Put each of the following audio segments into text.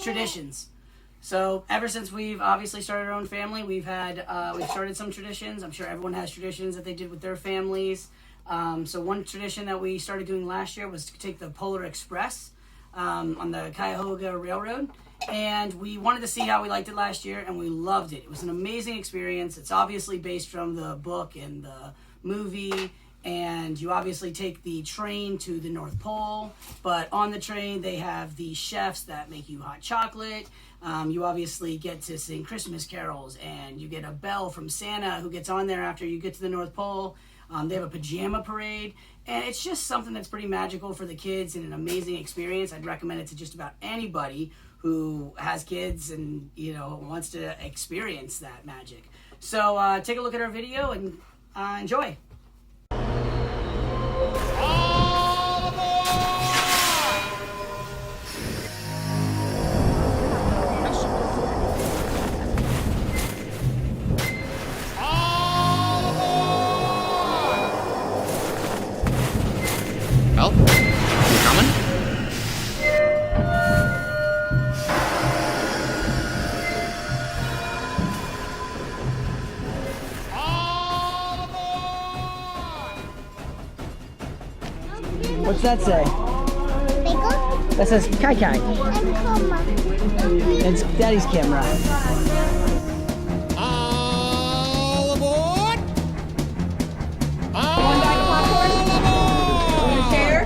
traditions. So ever since we've obviously started our own family, we've started some traditions. I'm sure everyone has traditions that they did with their families. So one tradition that we started doing last year was to take the Polar Express on the Cuyahoga Railroad. And we wanted to see how we liked it last year, and we loved it. It was an amazing experience. It's obviously based from the book and the movie, and you obviously take the train to the North Pole, but on the train they have the chefs that make you hot chocolate. You obviously get to sing Christmas carols, and you get a bell from Santa who gets on there after you get to the North Pole. They have a pajama parade, and it's just something that's pretty magical for the kids and an amazing experience. I'd recommend it to just about anybody who has kids and, you know, wants to experience that magic. So take a look at our video and enjoy. Well, you coming? What's that say? Bagel? That says Kai Kai. And Coma. It's Daddy's camera. All aboard! One bag of popcorn? Want a chair?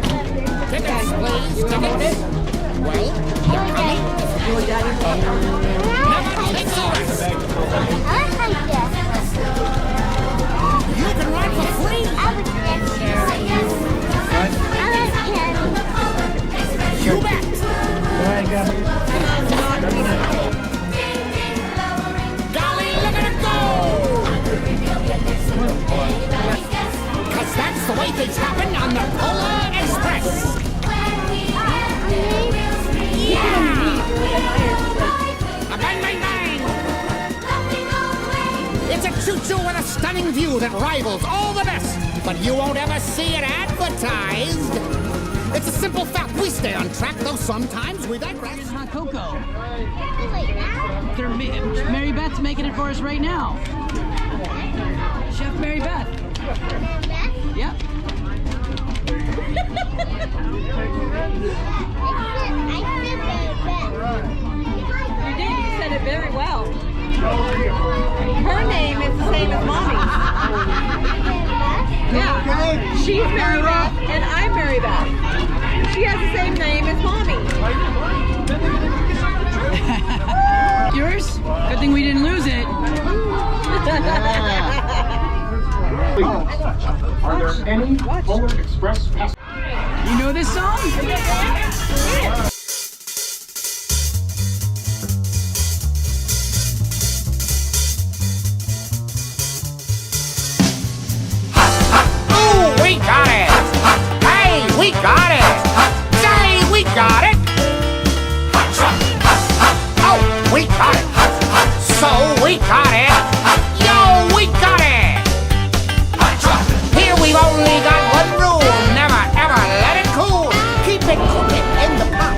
Tickets, please, tickets. Well, you're coming? You want Daddy's popcorn? Never take the rest. I like this. You can ride for free. I like this. I like candy. You bet. Alright, go. Golly, look at it go! 'Cause that's the way things happen on the Polar Express. Yeah! Bang, bang, bang! It's a choo-choo with a stunning view that rivals all the best, but you won't ever see it advertised. It's a simple fact. We stay on track, though sometimes we digress. Hot cocoa. I like that. Mary Beth's making it for us right now. Chef Mary Beth. Yep. You did. You said it very well. Her name is the same as Mommy's. Yeah. She's Mary Beth and I'm Mary Beth. She has the same name as Mommy. Yours? Good thing we didn't lose it. Are there any Polar Express passengers? You know this song? Ooh, we got it! Hey, we got it! Say, we got it! Oh, we got it! So, we got it! Yo, we got it! Here we've only got one rule. Never, ever let it cool. Keep it cooking in the pot.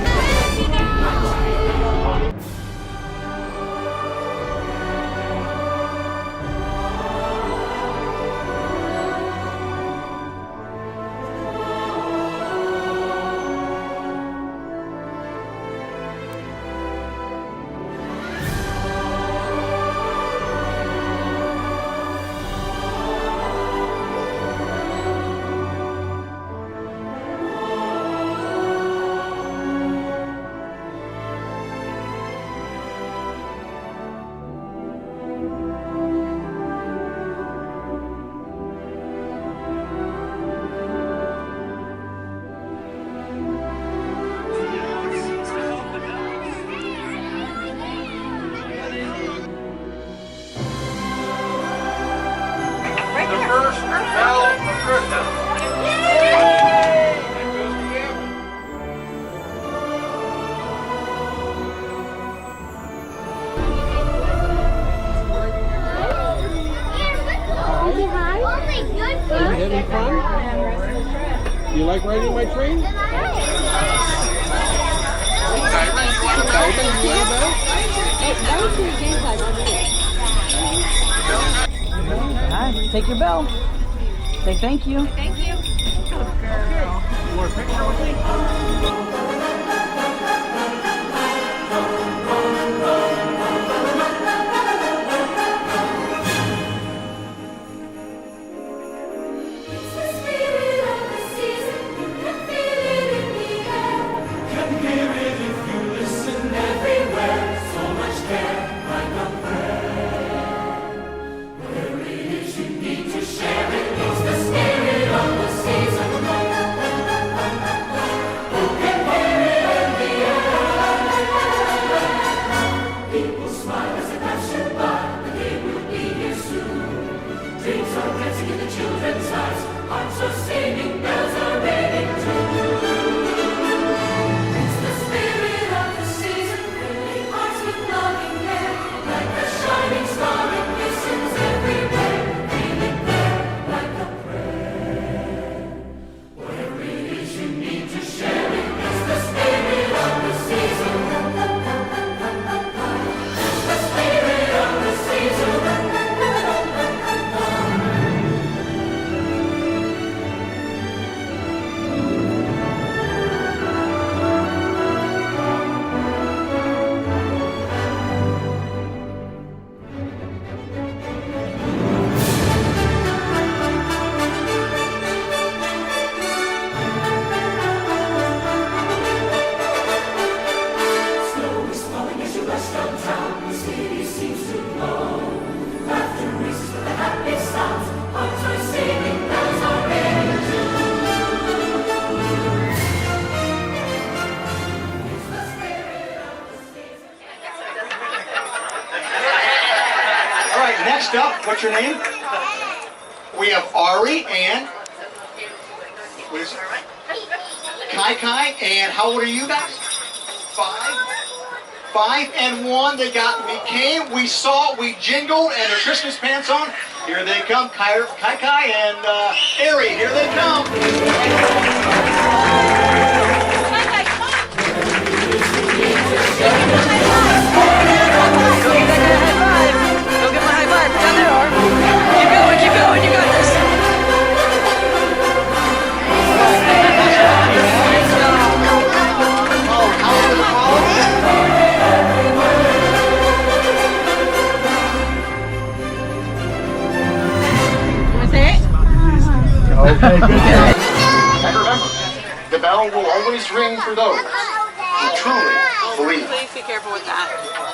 Having fun? You like riding my train? Diamond, you want to That was your game time, wasn't it? Hi, take your bell. Say thank you. Thank you. Good girl. Next up, what's your name? We have Ari and what is it? Kai, and how old are you guys? 5 and 1. They got, we came, we saw, we jingled, and their Christmas pants on. Here they come, Kai and Ari. Here they come. And remember, the bell will always ring for those who truly believe. Please be careful with that.